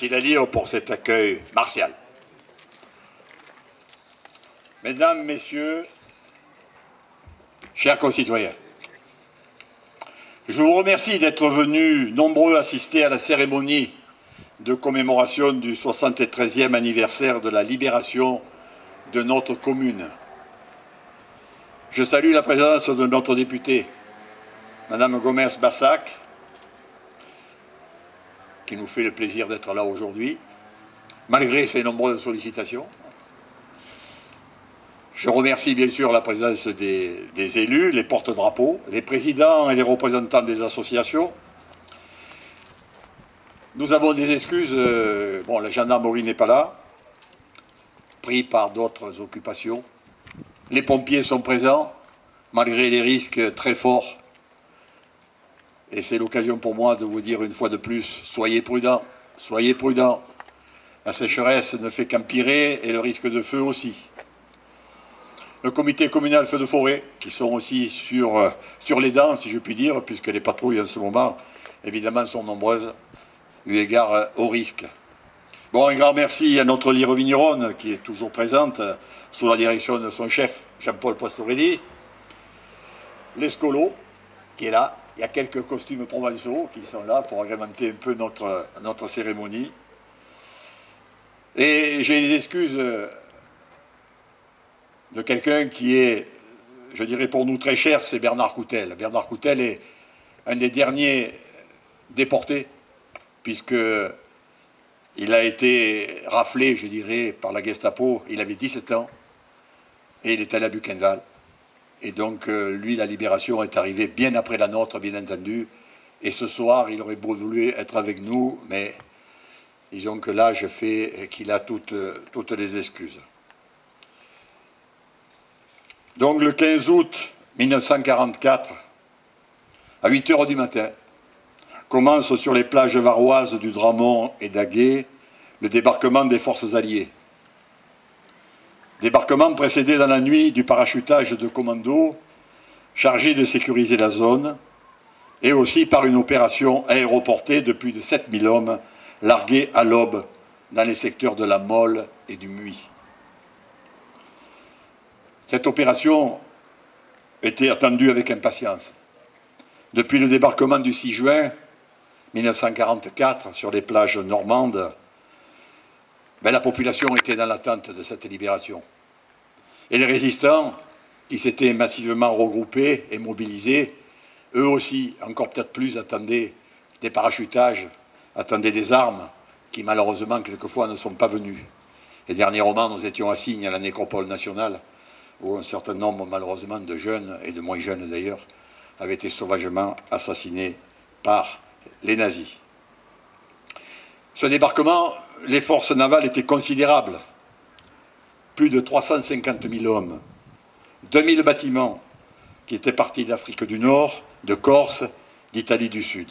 Merci Lalire pour cet accueil martial. Mesdames, Messieurs, chers concitoyens, je vous remercie d'être venus nombreux assister à la cérémonie de commémoration du 73e anniversaire de la libération de notre commune. Je salue la présence de notre députée, Madame Gomez-Bassac, qui nous fait le plaisir d'être là aujourd'hui, malgré ses nombreuses sollicitations. Je remercie bien sûr la présence des élus, les porte-drapeaux, les présidents et les représentants des associations. Nous avons des excuses, bon, la gendarmerie n'est pas là, pris par d'autres occupations. Les pompiers sont présents, malgré les risques très forts. Et c'est l'occasion pour moi de vous dire une fois de plus, soyez prudents, soyez prudents. La sécheresse ne fait qu'empirer et le risque de feu aussi. Le comité communal feu de forêt, qui sont aussi sur les dents, si je puis dire, puisque les patrouilles en ce moment, évidemment, sont nombreuses, eu égard au risque. Bon, un grand merci à notre Lyre Vigneronne, qui est toujours présente, sous la direction de son chef, Jean-Paul Pastorelli. L'Escolo, qui est là. Il y a quelques costumes provençaux qui sont là pour agrémenter un peu notre cérémonie. Et j'ai des excuses de quelqu'un qui est, je dirais pour nous très cher, c'est Bernard Coutel. Bernard Coutel est un des derniers déportés, puisqu'il a été raflé, je dirais, par la Gestapo. Il avait 17 ans et il est allé à Buchenwald. Et donc, lui, la libération est arrivée bien après la nôtre, bien entendu. Et ce soir, il aurait voulu être avec nous, mais disons que l'âge fait qu'il a toutes les excuses. Donc, le 15 août 1944, à 8 h du matin, commence sur les plages varoises du Dramont et d'Aguet le débarquement des forces alliées. Débarquement précédé dans la nuit du parachutage de commandos chargé de sécuriser la zone et aussi par une opération aéroportée de plus de 7000 hommes largués à l'aube dans les secteurs de la Mole et du Muy. Cette opération était attendue avec impatience. Depuis le débarquement du 6 juin 1944 sur les plages normandes, la population était dans l'attente de cette libération. Et les résistants, qui s'étaient massivement regroupés et mobilisés, eux aussi, encore peut-être plus, attendaient des parachutages, attendaient des armes, qui malheureusement, quelquefois, ne sont pas venues. Et dernièrement, nous étions à Signes, à la nécropole nationale, où un certain nombre, malheureusement, de jeunes, et de moins jeunes d'ailleurs, avaient été sauvagement assassinés par les nazis. Ce débarquement, les forces navales étaient considérables. Plus de 350 000 hommes, 2000 bâtiments qui étaient partis d'Afrique du Nord, de Corse, d'Italie du Sud.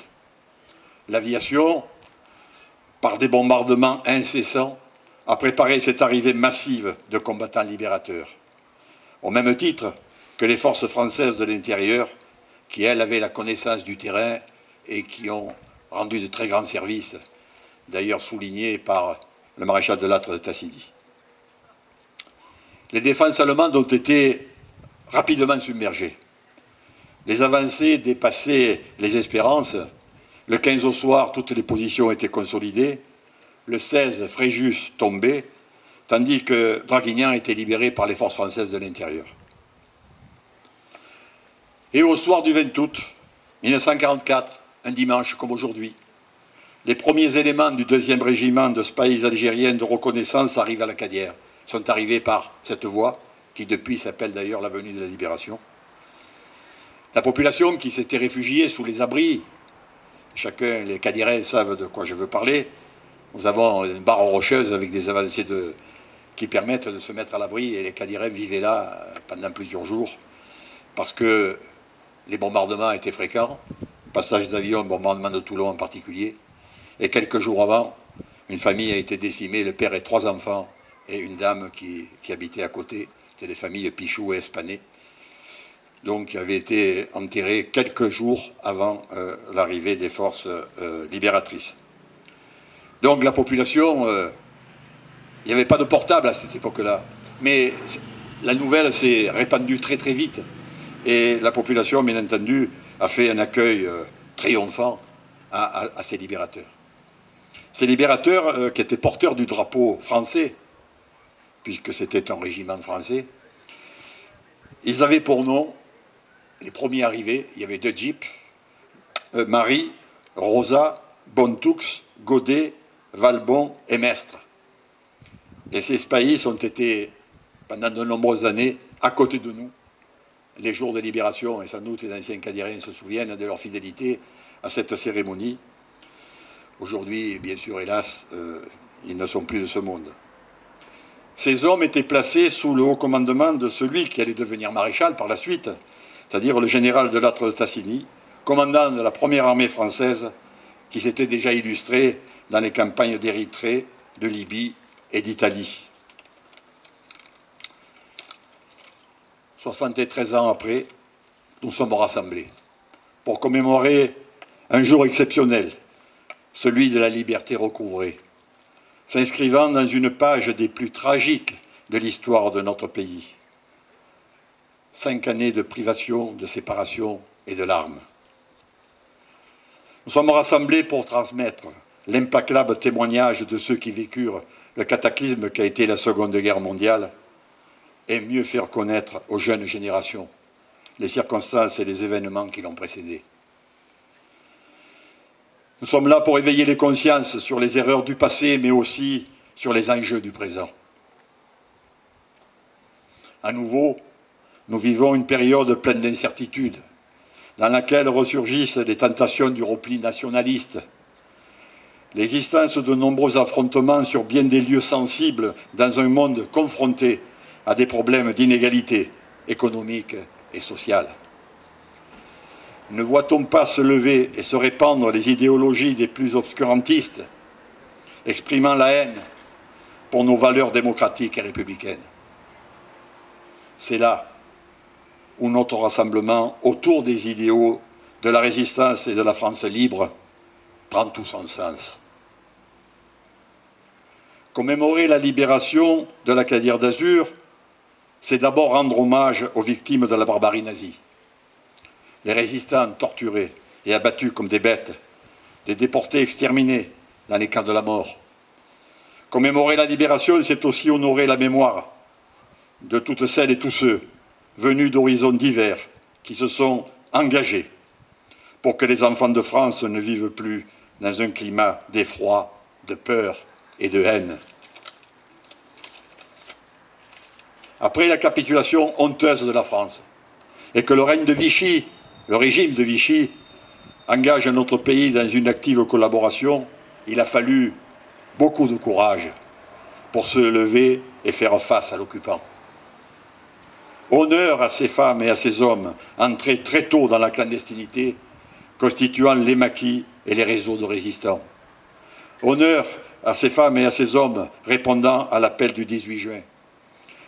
L'aviation, par des bombardements incessants, a préparé cette arrivée massive de combattants libérateurs. Au même titre que les forces françaises de l'intérieur, qui, elles, avaient la connaissance du terrain et qui ont rendu de très grands services, d'ailleurs soulignés par le maréchal de Lattre de Tassigny. Les défenses allemandes ont été rapidement submergées. Les avancées dépassaient les espérances. Le 15 au soir, toutes les positions étaient consolidées. Le 16, Fréjus tombait, tandis que Draguignan était libéré par les forces françaises de l'intérieur. Et au soir du 20 août 1944, un dimanche comme aujourd'hui, les premiers éléments du 2e régiment de Spahis algériennes de reconnaissance arrivent à la Cadière. Sont arrivés par cette voie, qui depuis s'appelle d'ailleurs l'avenue de la Libération. La population qui s'était réfugiée sous les abris, chacun, les Cadirais savent de quoi je veux parler, nous avons une barre rocheuse avec des avancées qui permettent de se mettre à l'abri, et les Cadirais vivaient là pendant plusieurs jours, parce que les bombardements étaient fréquents, passage d'avions, bombardement de Toulon en particulier, et quelques jours avant, une famille a été décimée, le père et 3 enfants, et une dame qui habitait à côté, c'était les familles Pichou et Espané, donc qui avaient été enterrées quelques jours avant l'arrivée des forces libératrices. Donc la population, il n'y avait pas de portable à cette époque-là. Mais la nouvelle s'est répandue très très vite. Et la population, bien entendu, a fait un accueil triomphant à ces libérateurs. Ces libérateurs qui étaient porteurs du drapeau français, puisque c'était un régiment français, ils avaient pour nom, les premiers arrivés, il y avait deux jeeps, Marie, Rosa, Bontoux, Godet, Valbon et Mestre. Et ces spahis ont été, pendant de nombreuses années, à côté de nous, les jours de libération, et sans doute les anciens cadériens se souviennent de leur fidélité à cette cérémonie. Aujourd'hui, bien sûr, hélas, ils ne sont plus de ce monde. Ces hommes étaient placés sous le haut commandement de celui qui allait devenir maréchal par la suite, c'est-à-dire le général de Lattre de Tassigny, commandant de la première armée française, qui s'était déjà illustré dans les campagnes d'Érythrée, de Libye et d'Italie. 73 ans après, nous sommes rassemblés pour commémorer un jour exceptionnel, celui de la liberté recouvrée, s'inscrivant dans une page des plus tragiques de l'histoire de notre pays. 5 années de privation, de séparation et de larmes. Nous sommes rassemblés pour transmettre l'implacable témoignage de ceux qui vécurent le cataclysme qu'a été la Seconde Guerre mondiale et mieux faire connaître aux jeunes générations les circonstances et les événements qui l'ont précédé. Nous sommes là pour éveiller les consciences sur les erreurs du passé, mais aussi sur les enjeux du présent. À nouveau, nous vivons une période pleine d'incertitudes, dans laquelle ressurgissent les tentations du repli nationaliste, l'existence de nombreux affrontements sur bien des lieux sensibles dans un monde confronté à des problèmes d'inégalité économique et sociale. Ne voit-on pas se lever et se répandre les idéologies des plus obscurantistes, exprimant la haine pour nos valeurs démocratiques et républicaines? C'est là où notre rassemblement autour des idéaux de la résistance et de la France libre prend tout son sens. Commémorer la libération de la Côte d'Azur, c'est d'abord rendre hommage aux victimes de la barbarie nazie. Les résistants torturés et abattus comme des bêtes, des déportés exterminés dans les camps de la mort. Commémorer la libération, c'est aussi honorer la mémoire de toutes celles et tous ceux venus d'horizons divers qui se sont engagés pour que les enfants de France ne vivent plus dans un climat d'effroi, de peur et de haine. Après la capitulation honteuse de la France et que le règne de Vichy, le régime de Vichy, engage notre pays dans une active collaboration, il a fallu beaucoup de courage pour se lever et faire face à l'occupant. Honneur à ces femmes et à ces hommes entrés très tôt dans la clandestinité, constituant les maquis et les réseaux de résistants. Honneur à ces femmes et à ces hommes répondant à l'appel du 18 juin.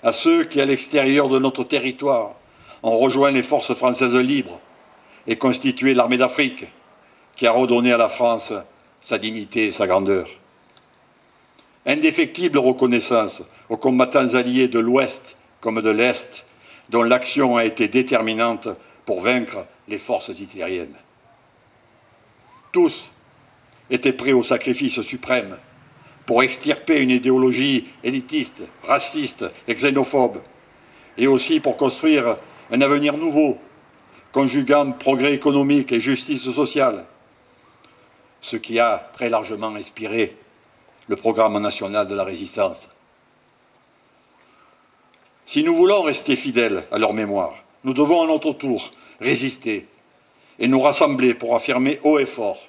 À ceux qui, à l'extérieur de notre territoire, ont rejoint les forces françaises libres et constitué l'armée d'Afrique, qui a redonné à la France sa dignité et sa grandeur. Indéfectible reconnaissance aux combattants alliés de l'Ouest comme de l'Est, dont l'action a été déterminante pour vaincre les forces hitlériennes. Tous étaient prêts au sacrifice suprême pour extirper une idéologie élitiste, raciste et xénophobe, et aussi pour construire un avenir nouveau, conjuguant progrès économique et justice sociale, ce qui a très largement inspiré le programme national de la résistance. Si nous voulons rester fidèles à leur mémoire, nous devons à notre tour résister et nous rassembler pour affirmer haut et fort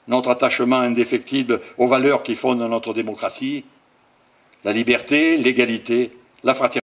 notre attachement indéfectible aux valeurs qui fondent notre démocratie, la liberté, l'égalité, la fraternité.